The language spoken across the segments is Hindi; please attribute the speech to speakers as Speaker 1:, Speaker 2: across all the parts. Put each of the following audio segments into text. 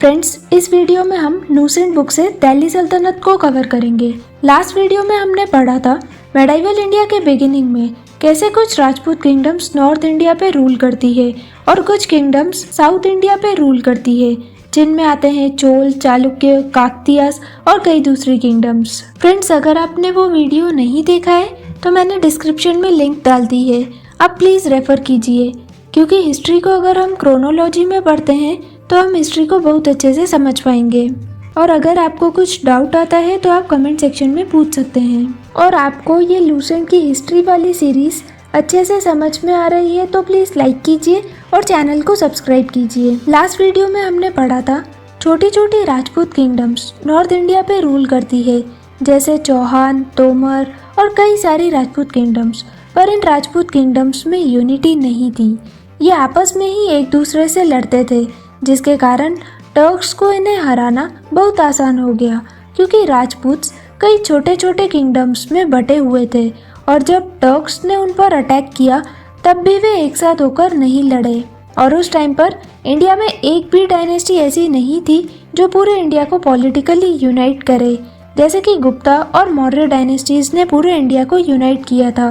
Speaker 1: फ्रेंड्स, इस वीडियो में हम लूसेंट बुक से दिल्ली सल्तनत को कवर करेंगे। लास्ट वीडियो में हमने पढ़ा था मेडाइवल इंडिया के बिगिनिंग में कैसे कुछ राजपूत किंगडम्स नॉर्थ इंडिया पे रूल करती है और कुछ किंगडम्स साउथ इंडिया पे रूल करती है, जिनमें आते हैं चोल, चालुक्य, काकतीयास और कई दूसरी किंगडम्स। फ्रेंड्स, अगर आपने वो वीडियो नहीं देखा है तो मैंने डिस्क्रिप्शन में लिंक डाल दी है, आप प्लीज़ रेफर कीजिए, क्योंकि हिस्ट्री को अगर हम क्रोनोलॉजी में पढ़ते हैं तो हम हिस्ट्री को बहुत अच्छे से समझ पाएंगे। और अगर आपको कुछ डाउट आता है तो आप कमेंट सेक्शन में पूछ सकते हैं। और आपको ये लूसेंट की हिस्ट्री वाली सीरीज़ अच्छे से समझ में आ रही है तो प्लीज़ लाइक कीजिए और चैनल को सब्सक्राइब कीजिए। लास्ट वीडियो में हमने पढ़ा था छोटी छोटी राजपूत किंगडम्स नॉर्थ इंडिया पे रूल करती है, जैसे चौहान, तोमर और कई सारी राजपूत किंगडम्स। पर इन राजपूत किंगडम्स में यूनिटी नहीं थी, ये आपस में ही एक दूसरे से लड़ते थे, जिसके कारण टर्क्स को इन्हें हराना बहुत आसान हो गया, क्योंकि राजपूत्स कई छोटे छोटे किंगडम्स में बटे हुए थे और जब टर्क्स ने उन पर अटैक किया तब भी वे एक साथ होकर नहीं लड़े। और उस टाइम पर इंडिया में एक भी डायनेस्टी ऐसी नहीं थी जो पूरे इंडिया को पॉलिटिकली यूनाइट करे, जैसे कि गुप्ता और मौर्य डायनेस्टीज ने पूरे इंडिया को यूनाइट किया था।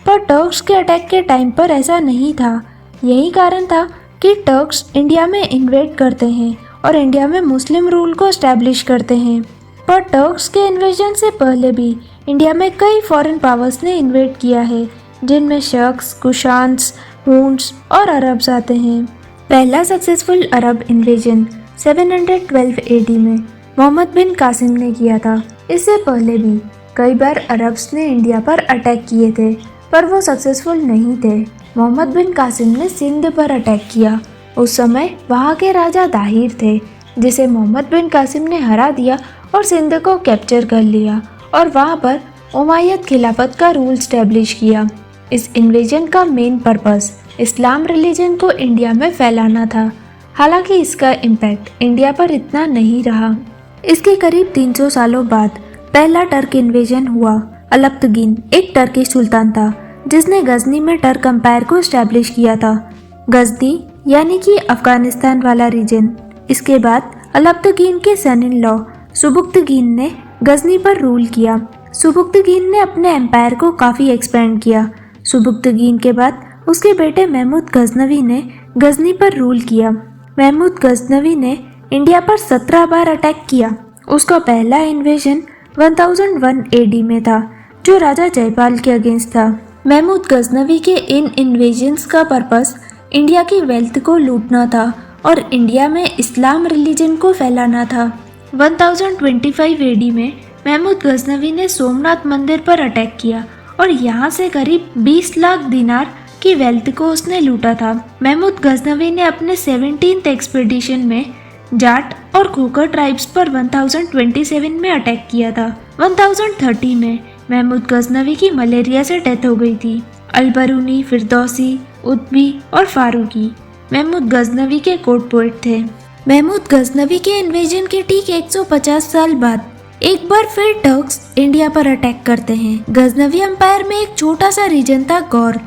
Speaker 1: पर टर्क्स के अटैक के टाइम पर ऐसा नहीं था। यही कारण था कि टर्क्स इंडिया में इन्वेड करते हैं और इंडिया में मुस्लिम रूल को एस्टैब्लिश करते हैं। पर टर्क्स के इन्वेजन से पहले भी इंडिया में कई फॉरेन पावर्स ने इन्वेड किया है, जिनमें शक्स, कुशान्स, हुन्स और अरब्स आते हैं। पहला सक्सेसफुल अरब इन्वेजन 712 एडी में मोहम्मद बिन कासिम ने किया था। इससे पहले भी कई बार अरब्स ने इंडिया पर अटैक किए थे, पर वो सक्सेसफुल नहीं थे। मोहम्मद बिन कासिम ने सिंध पर अटैक किया। उस समय वहाँ के राजा दाहिर थे, जिसे मोहम्मद बिन कासिम ने हरा दिया और सिंध को कैप्चर कर लिया और वहाँ पर उमैयद खिलाफत का रूल स्टैब्लिश किया। इस इन्वेजन का मेन पर्पस इस्लाम रिलीजन को इंडिया में फैलाना था। हालांकि इसका इम्पैक्ट इंडिया पर इतना नहीं रहा। इसके करीब 300 सालों बाद पहला टर्क इन्वेजन हुआ। अलप्तगीन एक टर्किश सुल्तान था जिसने गजनी में टर्क एम्पायर को एस्टैब्लिश किया था। गजनी यानी कि अफगानिस्तान वाला रीजन। इसके बाद अलप्तगीन के सन इन लॉ सुबुक्तगीन ने गजनी पर रूल किया। सुबुक्तगीन ने अपने एम्पायर को काफ़ी एक्सपेंड किया। सुबुक्तगीन के बाद उसके बेटे महमूद गजनवी ने गजनी पर रूल किया। महमूद गजनवी ने इंडिया पर 17 बार अटैक किया। उसका पहला इन्वेजन 1001 एडी में था, जो राजा जयपाल के अगेंस्ट था। महमूद गजनवी के इन इन्वेजन्स का पर्पस इंडिया की वेल्थ को लूटना था और इंडिया में इस्लाम रिलीजन को फैलाना था। 1025 एडी में महमूद गजनवी ने सोमनाथ मंदिर पर अटैक किया और यहाँ से करीब 20 लाख दिनार की वेल्थ को उसने लूटा था। महमूद गजनवी ने अपने 17th एक्सपीडिशन में जाट और खोखर ट्राइब्स पर 1027 में अटैक किया था। 1030 में महमूद गजनवी की मलेरिया से डेथ हो गई थी। अलबरूनी, फिरदौसी, उतबी और फारूकी महमूद गजनवी के कोर्ट पोएट थे। महमूद गजनवी के इन्वेजन के ठीक 150 साल बाद एक बार फिर टर्क्स इंडिया पर अटैक करते हैं। गजनवी एम्पायर में एक छोटा सा रीजन था गौर।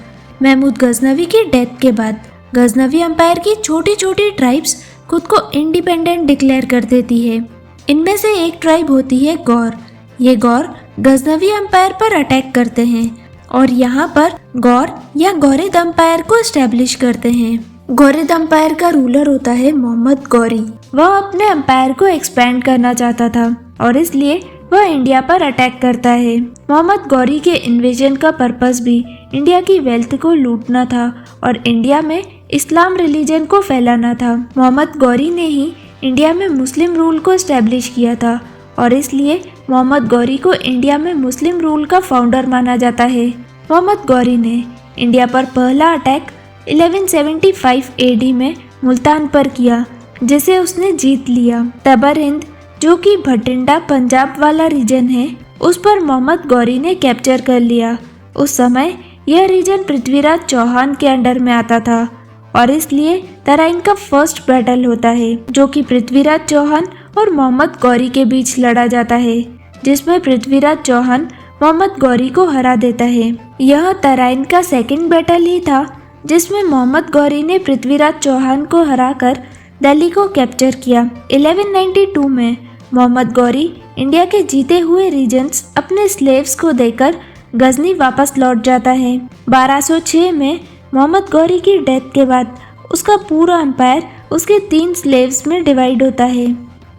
Speaker 1: महमूद गजनवी की डेथ के बाद गजनवी एम्पायर की छोटी छोटी ट्राइब्स खुद को इंडिपेंडेंट डिक्लेयर कर देती है। इनमें से एक ट्राइब होती है गौर। ये गौर गजनवी एम्पायर पर अटैक करते हैं और यहाँ पर गौर या गौरिद एम्पायर को एस्टैब्लिश करते हैं। गौरिद एम्पायर का रूलर होता है मोहम्मद गौरी। वह अपने एम्पायर को एक्सपेंड करना चाहता था और इसलिए वह इंडिया पर अटैक करता है। मोहम्मद गौरी के इन्वेजन का पर्पस भी इंडिया की वेल्थ को लूटना था और इंडिया में इस्लाम रिलीजन को फैलाना था। मोहम्मद गौरी ने ही इंडिया में मुस्लिम रूल को एस्टैब्लिश किया था और इसलिए मोहम्मद गौरी को इंडिया में मुस्लिम रूल का फाउंडर माना जाता है। मोहम्मद गौरी ने इंडिया पर पहला अटैक 1175 एडी में मुल्तान पर किया, जिसे उसने जीत लिया। तबर हिंद, जो कि भटिंडा पंजाब वाला रीजन है, उस पर मोहम्मद गौरी ने कैप्चर कर लिया। उस समय यह रीजन पृथ्वीराज चौहान के अंडर में आता था और इसलिए तराइन का फर्स्ट बैटल होता है, जो कि पृथ्वीराज चौहान और मोहम्मद गौरी के बीच लड़ा जाता है, जिसमें पृथ्वीराज चौहान मोहम्मद गौरी को हरा देता है। यह तराइन का सेकंड बैटल ही था जिसमें मोहम्मद गौरी ने पृथ्वीराज चौहान को हराकर दिल्ली को कैप्चर किया। 1192 में मोहम्मद गौरी इंडिया के जीते हुए रीजन्स अपने स्लेव्स को देकर गजनी वापस लौट जाता है। 1206 में मोहम्मद गौरी की डेथ के बाद उसका पूरा एम्पायर उसके 3 स्लेव्स में डिवाइड होता है।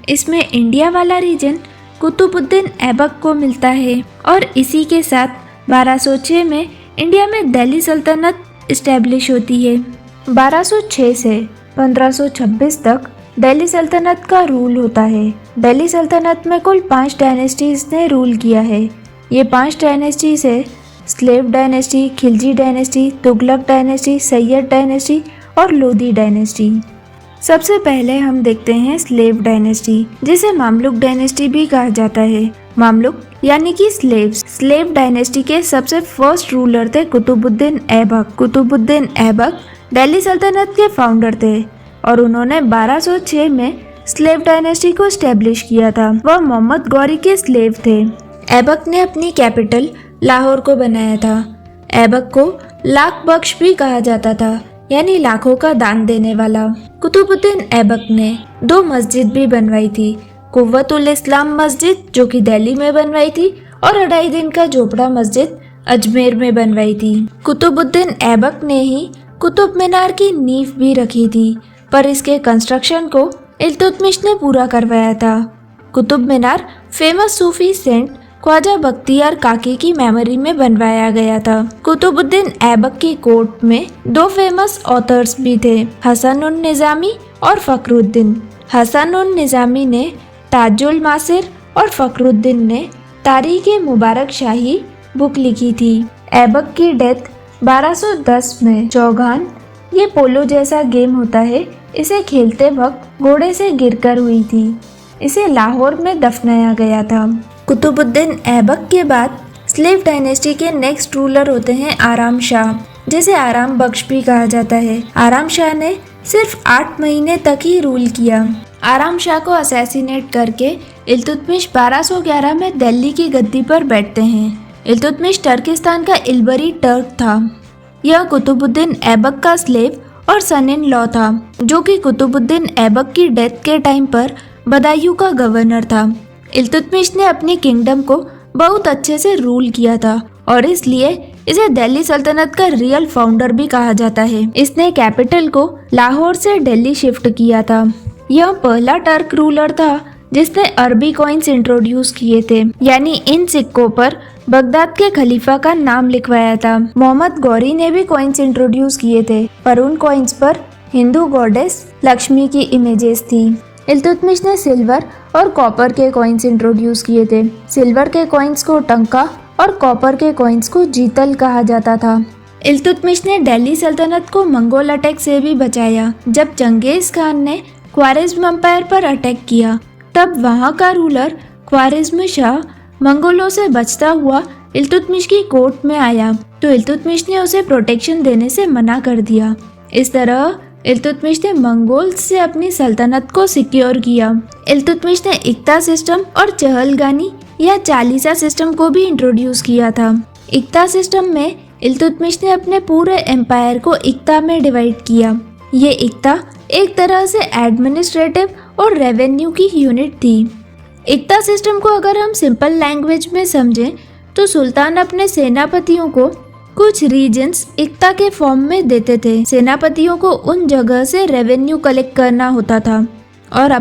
Speaker 1: इसमें इंडिया वाला रीजन कुतुबुद्दीन ऐबक को मिलता है और इसी के साथ 1206 में इंडिया में दिल्ली सल्तनत इस्टेब्लिश होती है। 1206 से 1526 तक दिल्ली सल्तनत का रूल होता है। दिल्ली सल्तनत में कुल 5 डायनेस्टीज ने रूल किया है। ये 5 डायनेस्टीज है slave dynasty, Khilji dynasty, Tughlaq dynasty, Syed dynasty और लोदी डायनेस्टी। सबसे पहले हम देखते हैं स्लेव डायनेस्टी, जिसे मामलुक डायनेस्टी भी कहा जाता है। मामलुक यानी कि स्लेव्स। स्लेव डायनेस्टी के सबसे फर्स्ट रूलर थे कुतुबुद्दीन ऐबक। कुतुबुद्दीन ऐबक दिल्ली सल्तनत के फाउंडर थे और उन्होंने 1206 में स्लेव डायनेस्टी को स्टैब्लिश किया था। वह मोहम्मद गौरी के स्लेव थे। ऐबक ने अपनी कैपिटल लाहौर को बनाया था। ऐबक को लाख बख्श भी कहा जाता था, यानी लाखों का दान देने वाला। कुतुबुद्दीन ऐबक ने 2 मस्जिद भी बनवाई थी। कुव्वतुल इस्लाम मस्जिद जो कि दिल्ली में बनवाई थी और अढ़ाई दिन का झोपड़ा मस्जिद अजमेर में बनवाई थी। कुतुबुद्दीन ऐबक ने ही कुतुब मीनार की नींव भी रखी थी, पर इसके कंस्ट्रक्शन को इल्तुतमिश ने पूरा करवाया था। Qutub Minar famous Sufi saint Khwaja Bakhtiyar काकी की मेमोरी में बनवाया गया था। कुतुबुद्दीन ऐबक की कोर्ट में 2 फेमस ऑथर्स भी थे, हसन उन निज़ामी और फखरुद्दीन। हसन उन निज़ामी ने ताजुल मासिर और फखरुद्दीन ने तारीख मुबारक शाही बुक लिखी थी। ऐबक की डेथ 1210 में चौगान, ये पोलो जैसा गेम होता है, इसे खेलते वक्त घोड़े से गिरकर हुई थी। इसे लाहौर में दफनाया गया था। कुतुबुद्दीन ऐबक के बाद स्लेव डायनेस्टी के नेक्स्ट रूलर होते हैं आराम शाह, जिसे आराम बख्श भी कहा जाता है। आराम शाह ने सिर्फ 8 महीने तक ही रूल किया। आराम शाह को असैसिनेट करके इल्तुतमिश 1211 में दिल्ली की गद्दी पर बैठते हैं। इल्तुतमिश टर्किस्तान का इल्बरी टर्क था। यह कुतुबुद्दीन ऐबक का स्लेव और सन इन लॉ था, जो कि कुतुबुद्दीन ऐबक की डेथ के टाइम पर बदायूं का गवर्नर था। इल्तुतमिश ने अपनी किंगडम को बहुत अच्छे से रूल किया था और इसलिए इसे दिल्ली सल्तनत का रियल फाउंडर भी कहा जाता है। इसने कैपिटल को लाहौर से दिल्ली शिफ्ट किया था। यह पहला टर्क रूलर था जिसने अरबी कॉइन्स इंट्रोड्यूस किए थे, यानी इन सिक्कों पर बगदाद के खलीफा का नाम लिखवाया था। मोहम्मद गौरी ने भी कॉइन्स इंट्रोड्यूस किए थे, पर उन कॉइन्स पर हिंदू गॉडेस लक्ष्मी की इमेजेस थी। इल्तुतमिश ने सिल्वर और कॉपर के कॉइन्स इंट्रोड्यूस किए थे। सिल्वर के कॉइन्स को टंका और कॉपर के कॉइन्स को जीतल कहा जाता था। इल्तुतमिश ने दिल्ली सल्तनत को मंगोल अटैक से भी बचाया। जब चंगेज खान ने ख्वारिज्म एम्पायर पर अटैक किया, तब वहां का रूलर ख्वारिज्म शाह मंगोलों से बचता हुआ इल्तुतमिश की कोर्ट में आया, तो इल्तुतमिश ने उसे प्रोटेक्शन देने से मना कर दिया। इस तरह इल्तुतमिश ने मंगोल्स से अपनी सल्तनत को सिक्योर किया। इल्तुतमिश ने इक्ता सिस्टम और चहलगानी या चालीसा सिस्टम को भी इंट्रोड्यूस किया था। इक्ता सिस्टम में इल्तुतमिश ने अपने पूरे एम्पायर को इक्ता में डिवाइड किया। ये इक्ता एक तरह से एडमिनिस्ट्रेटिव और रेवेन्यू की यूनिट थी। इक्ता सिस्टम को अगर हम सिंपल लैंग्वेज में समझें तो सुल्तान अपने सेनापतियों को कुछ रीजन्स इक्ता के फॉर्म में देते थे। सेनापतियों को उन जगह से रेवेन्यू कलेक्ट करना होता था और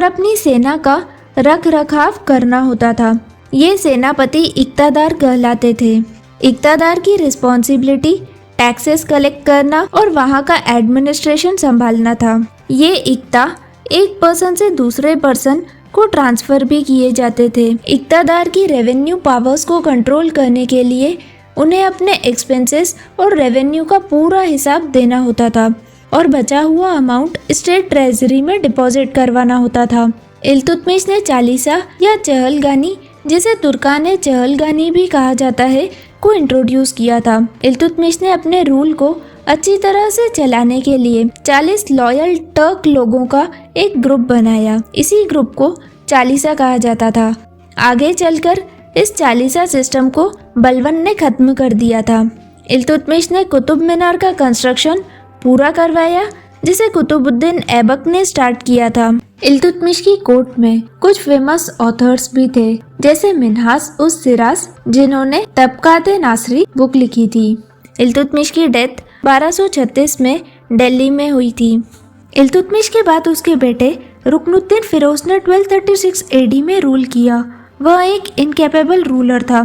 Speaker 1: अपनी सेना का रख रखाव करना होता था। ये सेनापति इक्तादार कहलाते थे। इक्तादार की रिस्पॉन्सिबिलिटी टैक्सेस कलेक्ट करना और वहाँ का एडमिनिस्ट्रेशन संभालना था। ये इक्ता एक पर्सन से दूसरे पर्सन को ट्रांसफर भी किए जाते थे। इक्तादार की रेवेन्यू पावर्स को कंट्रोल करने के लिए उन्हें अपने एक्सपेंसेस और रेवेन्यू का पूरा हिसाब देना होता था और बचा हुआ अमाउंट स्टेट ट्रेजरी में डिपॉजिट करवाना होता था। इल्तुतमिश ने चालीसा या चहलगानी, जिसे तुर्काने चहलगानी भी कहा जाता है, को इंट्रोड्यूस किया था। इल्तुतमिश ने अपने रूल को अच्छी तरह से चलाने के लिए 40 लॉयल टर्क लोगों का एक ग्रुप बनाया। इसी ग्रुप को चालीसा कहा जाता था। आगे चलकर इस चालीसा सिस्टम को बलबन ने खत्म कर दिया था। इल्तुतमिश ने कुतुब मीनार का कंस्ट्रक्शन पूरा करवाया, जिसे कुतुबुद्दीन ऐबक ने स्टार्ट किया था। इल्तुतमिश की कोर्ट में कुछ फेमस ऑथर्स भी थे, जैसे मिन्हाज उस सिराज, जिन्होंने तबकात नासरी बुक लिखी थी। इल्तुतमिश की डेथ 1236 में दिल्ली में हुई थी। इल्तुतमिश के बाद उसके बेटे रुकनुद्दीन फिरोज ने 1236 एडी में रूल किया। वह एक इनकैपेबल रूलर था।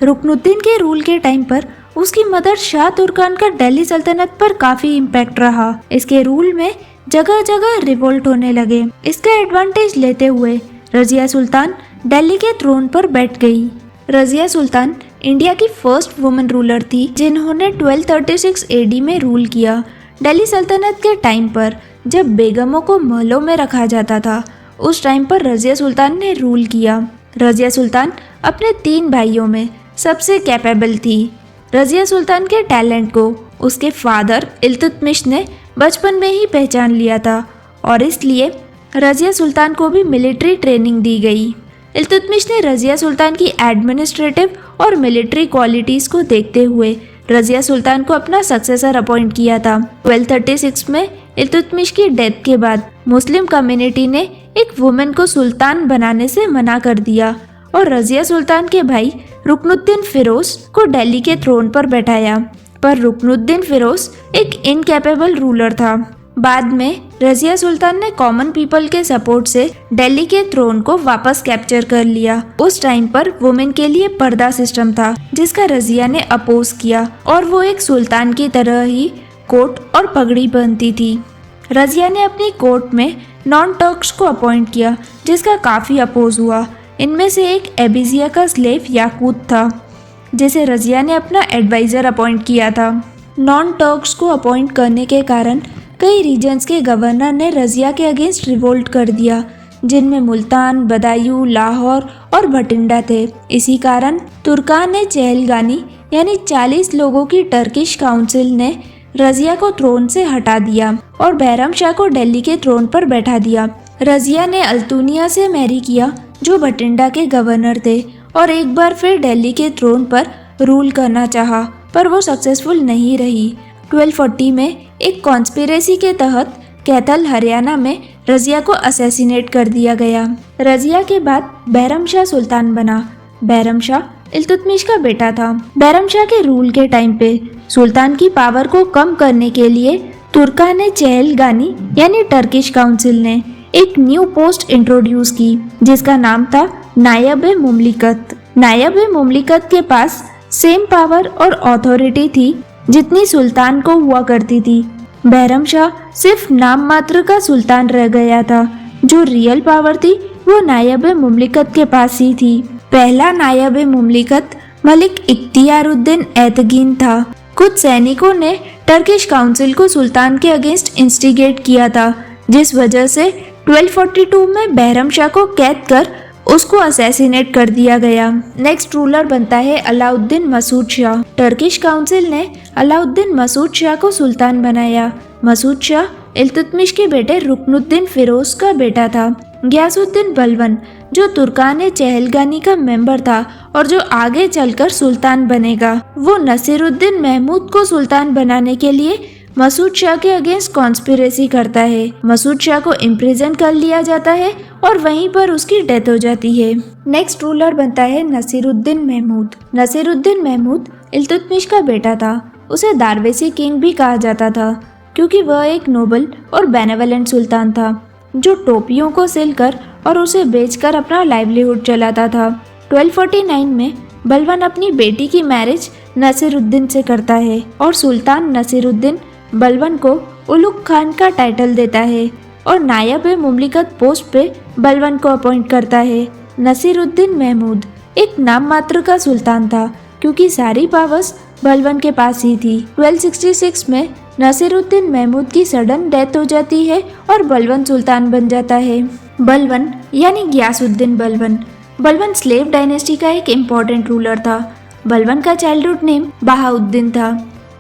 Speaker 1: रुकनुद्दीन के रूल के टाइम पर उसकी मदर शाह तुर्कान का दिल्ली सल्तनत पर काफी इम्पैक्ट रहा। इसके रूल में जगह जगह रिवोल्ट होने लगे। इसका एडवांटेज लेते हुए रजिया सुल्तान दिल्ली के थ्रोन पर बैठ गई। रजिया सुल्तान इंडिया की फर्स्ट वुमेन रूलर थी, जिन्होंने 1236 एडी में रूल किया। दिल्ली सल्तनत के टाइम पर जब बेगमों को महलों में रखा जाता था, उस टाइम पर रजिया सुल्तान ने रूल किया। रजिया सुल्तान अपने 3 भाइयों में सबसे कैपेबल थी। रजिया सुल्तान के टैलेंट को उसके फादर इल्तुतमिश ने बचपन में ही पहचान लिया था और इसलिए रजिया सुल्तान को भी मिलिट्री ट्रेनिंग दी गई। इल्तुतमिश ने रजिया सुल्तान की एडमिनिस्ट्रेटिव और मिलिट्री क्वालिटीज़ को देखते हुए रजिया सुल्तान को अपना सक्सेसर अपॉइंट किया था। 1236 में इल्तुतमिश की डेथ के बाद मुस्लिम कम्युनिटी ने एक वुमेन को सुल्तान बनाने से मना कर दिया और रजिया सुल्तान के भाई रुकनुद्दीन फिरोज को दिल्ली के थ्रोन पर बैठाया। पर रुकनुद्दीन फिरोज एक इनकैपेबल रूलर था। बाद में रजिया सुल्तान ने कॉमन पीपल के सपोर्ट से दिल्ली के थ्रोन को वापस कैप्चर कर लिया। उस टाइम पर वुमेन के लिए पर्दा सिस्टम था, जिसका रजिया ने अपोज किया और वो एक सुल्तान की तरह ही कोट और पगड़ी पहनती थी। रजिया ने अपनी कोर्ट में नॉन टर्क्स को अपॉइंट किया, जिसका काफ़ी अपोज हुआ। इनमें से एक एबिजिया का स्लेव याकूत था, जिसे रजिया ने अपना एडवाइज़र अपॉइंट किया था। नॉन टर्क्स को अपॉइंट करने के कारण कई रीजन्स के गवर्नर ने रजिया के अगेंस्ट रिवोल्ट कर दिया, जिनमें मुल्तान, बदायूं, लाहौर और भटिंडा थे। इसी कारण तुर्कान ने चहलगानी यानी 40 लोगों की टर्किश काउंसिल ने रजिया को थ्रोन से हटा दिया और बैरम शाह को दिल्ली के थ्रोन पर बैठा दिया। रजिया ने अल्तुनिया से मैरी किया, जो भटिंडा के गवर्नर थे, और एक बार फिर दिल्ली के थ्रोन पर रूल करना चाहा, पर वो सक्सेसफुल नहीं रही। 1240 में एक कॉन्स्पिरेसी के तहत कैथल, हरियाणा में रजिया को असैसिनेट कर दिया गया। रजिया के बाद बैरम शाह सुल्तान बना। बैरम शाह इल्तुतमिश का बेटा था। बैरम शाह के रूल के टाइम पे सुल्तान की पावर को कम करने के लिए तुर्कान ने चहलगानी यानी टर्किश काउंसिल ने एक न्यू पोस्ट इंट्रोड्यूस की, जिसका नाम था नायब ए मुमलिकत। नायब ए मुमलिकत के पास सेम पावर और अथॉरिटी थी जितनी सुल्तान को हुआ करती थी। बैरम शाह सिर्फ नाम मात्र का सुल्तान रह गया था। जो रियल पावर थी वो नायब ए मुमलिकत के पास ही थी। पहला नायब ए मुमलिकत मलिक इख्तियारुद्दीन ऐतगीन था। कुछ सैनिकों ने टर्किश काउंसिल को सुल्तान के अगेंस्ट इंस्टिगेट किया था, जिस वजह से 1242 में बैरम शाह को कैद कर उसको असैसिनेट कर दिया गया। नेक्स्ट रूलर बनता है अलाउद्दीन मसूद शाह। टर्किश काउंसिल ने अलाउद्दीन मसूद शाह को सुल्तान बनाया। मसूद शाह इल्तुतमिश के बेटे रुकनुद्दीन फिरोज का बेटा था। गियासुद्दीन बलबन, जो तुर्कान चहलगानी का मेंबर था और जो आगे चलकर सुल्तान बनेगा, वो नसीरुद्दीन महमूद को सुल्तान बनाने के लिए मसूद शाह के अगेंस्ट कॉन्स्पिरेसी करता है। मसूद शाह को इम्प्रिजन कर लिया जाता है और वहीं पर उसकी डेथ हो जाती है। नेक्स्ट रूलर बनता है नसीरुद्दीन महमूद। नसीरुद्दीन महमूद इल्तुतमिश का बेटा था। उसे दारवेसी किंग भी कहा जाता था, क्योंकि वह एक नोबल और बेनेवलेंट सुल्तान था, जो टोपियों को सिलकर और उसे बेचकर अपना लाइवलीहुड चलाता था। 1249 में बलबन अपनी बेटी की मैरिज नसीरुद्दीन से करता है और सुल्तान नसीरुद्दीन बलबन को उलुग खान का टाइटल देता है और नायब ए मुमलिकत पोस्ट पे बलबन को अपॉइंट करता है। नसीरुद्दीन महमूद एक नाम मात्र का सुल्तान था, क्योंकि सारी पावर्स बलबन के पास ही थी। 1266 में नसीरुद्दीन महमूद की सडन डेथ हो जाती है और बलबन सुल्तान बन जाता है। बलबन यानी गियासुद्दीन बलबन। बलबन स्लेव डायनेस्टी का एक इम्पोर्टेंट रूलर था। बलबन का चाइल्डहुड नेम बहाउद्दीन था।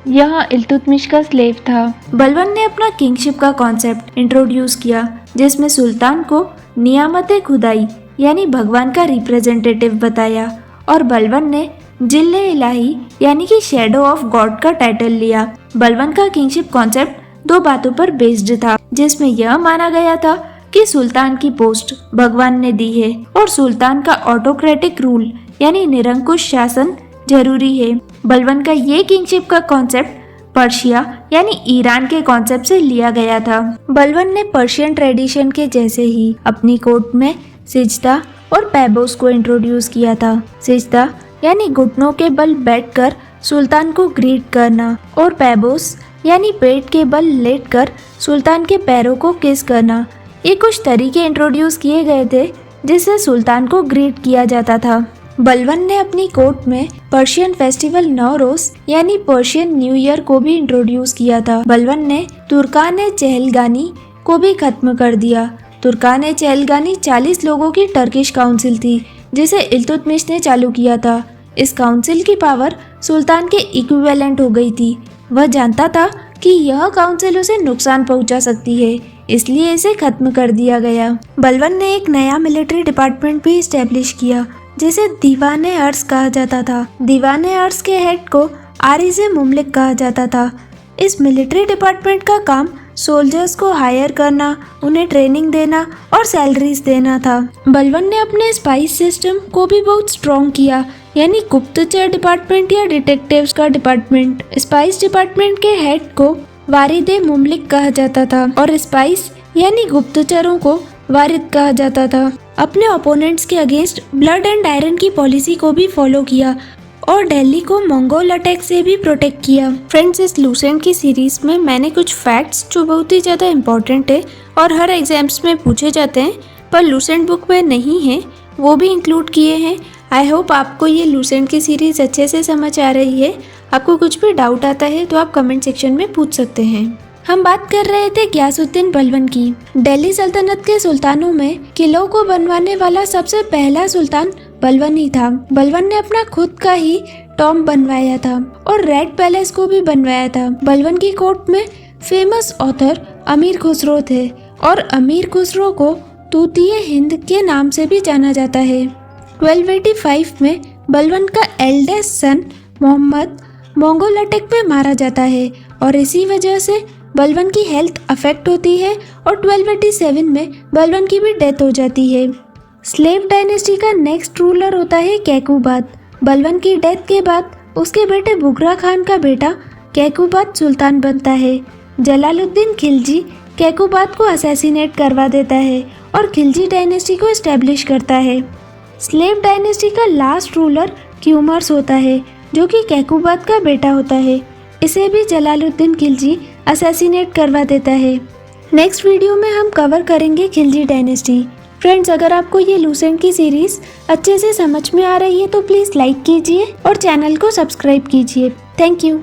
Speaker 1: यह इल्तुतमिश का स्लेव था। बलबन ने अपना किंगशिप का कॉन्सेप्ट इंट्रोड्यूस किया, जिसमें सुल्तान को नियामत खुदाई यानी भगवान का रिप्रेजेंटेटिव बताया और बलबन ने जिल्ले इलाही यानी कि शेडो ऑफ गॉड का टाइटल लिया। बलबन का किंगशिप कॉन्सेप्ट दो बातों पर बेस्ड था, जिसमें यह माना गया था कि सुल्तान की पोस्ट भगवान ने दी है और सुल्तान का ऑटोक्रेटिक रूल यानी निरंकुश शासन जरूरी है। बलबन का ये किंगशिप का कॉन्सेप्ट पर्शिया यानी ईरान के कॉन्सेप्ट से लिया गया था। बलबन ने पर्शियन ट्रेडिशन के जैसे ही अपनी कोर्ट में सिजदा और पैबोस को इंट्रोड्यूस किया था। सिजदा यानी घुटनों के बल बैठकर सुल्तान को ग्रीट करना और पैबोस यानी पेट के बल लेटकर सुल्तान के पैरों को किस करना। ये कुछ तरीके इंट्रोड्यूस किए गए थे जिससे सुल्तान को ग्रीट किया जाता था। बलबन ने अपनी कोर्ट में पर्शियन फेस्टिवल नौरोज यानी पर्शियन न्यू ईयर को भी इंट्रोड्यूस किया था। बलबन ने तुर्कान चहलगानी को भी खत्म कर दिया। तुर्कान चहलगानी 40 लोगों की टर्किश काउंसिल थी जिसे इल्तुतमिश ने चालू किया था। इस काउंसिल की पावर सुल्तान के इक्विवेलेंट हो गई थी। वह जानता था कि यह काउंसिल उसे नुकसान पहुंचा सकती है, इसलिए इसे खत्म कर दिया गया। बलबन ने एक नया मिलिट्री डिपार्टमेंट भी स्टैब्लिश किया जिसे दीवाने अर्श कहा जाता था। दीवाने अर्श के हेड को आरिज़ मुमलिक कहा जाता था। इस मिलिट्री डिपार्टमेंट का काम सोल्जर्स को हायर करना, उन्हें ट्रेनिंग देना और सैलरीज देना था। बलबन ने अपने स्पाइस सिस्टम को भी बहुत स्ट्रॉन्ग किया, यानी गुप्तचर डिपार्टमेंट या डिटेक्टिव्स का डिपार्टमेंट। स्पाइस डिपार्टमेंट के हेड को वारिद मुमलिक कहा जाता था और स्पाइस यानी गुप्तचरों को वारिद कहा जाता था। अपने ओपोनेंट्स के अगेंस्ट ब्लड एंड आयरन की पॉलिसी को भी फॉलो किया और दिल्ली को मंगोल अटैक से भी प्रोटेक्ट किया। फ्रेंड्स, इस लूसेंट की सीरीज में मैंने कुछ फैक्ट्स जो बहुत ही ज़्यादा इम्पोर्टेंट है और हर एग्जाम्स में पूछे जाते हैं पर लूसेंट बुक में नहीं है, वो भी इंक्लूड किए हैं। आई होप आपको ये लूसेंट की सीरीज अच्छे से समझ आ रही है। आपको कुछ भी डाउट आता है तो आप कमेंट सेक्शन में पूछ सकते हैं। हम बात कर रहे थे गियासुद्दीन बलबन की। दिल्ली सल्तनत के सुल्तानों में किलों को बनवाने वाला सबसे पहला सुल्तान बलबन ही था। बलबन ने अपना खुद का ही टॉम्ब बनवाया था और रेड पैलेस को भी बनवाया था। बलबन की कोर्ट में फेमस ऑथर अमीर खुसरो थे और अमीर खुसरो को तूतिए हिंद के नाम से भी जाना जाता है। 1285 में बलबन का eldest son Mohammad Mongol attack में मारा जाता है और इसी वजह से बलबन की हेल्थ अफेक्ट होती है और 1287 में बलबन की भी डेथ हो जाती है। स्लेव डायनेस्टी का नेक्स्ट रूलर होता है कैकुबाद। बलबन की डेथ के बाद उसके बेटे बुगरा खान का बेटा कैकुबाद सुल्तान बनता है। जलालुद्दीन खिलजी कैकुबाद को असैसिनेट करवा देता है और खिलजी डायनेस्टी को एस्टेब्लिश करता है। स्लेव डायनेस्टी का लास्ट रूलर क्यूमर्स होता है जो कि कैकुबाद का बेटा होता है। इसे भी जलालुद्दीन खिलजी असैसिनेट करवा देता है। नेक्स्ट वीडियो में हम कवर करेंगे खिलजी डायनेस्टी। फ्रेंड्स, अगर आपको ये लूसेंट की सीरीज अच्छे से समझ में आ रही है तो प्लीज़ लाइक कीजिए और चैनल को सब्सक्राइब कीजिए। Thank you.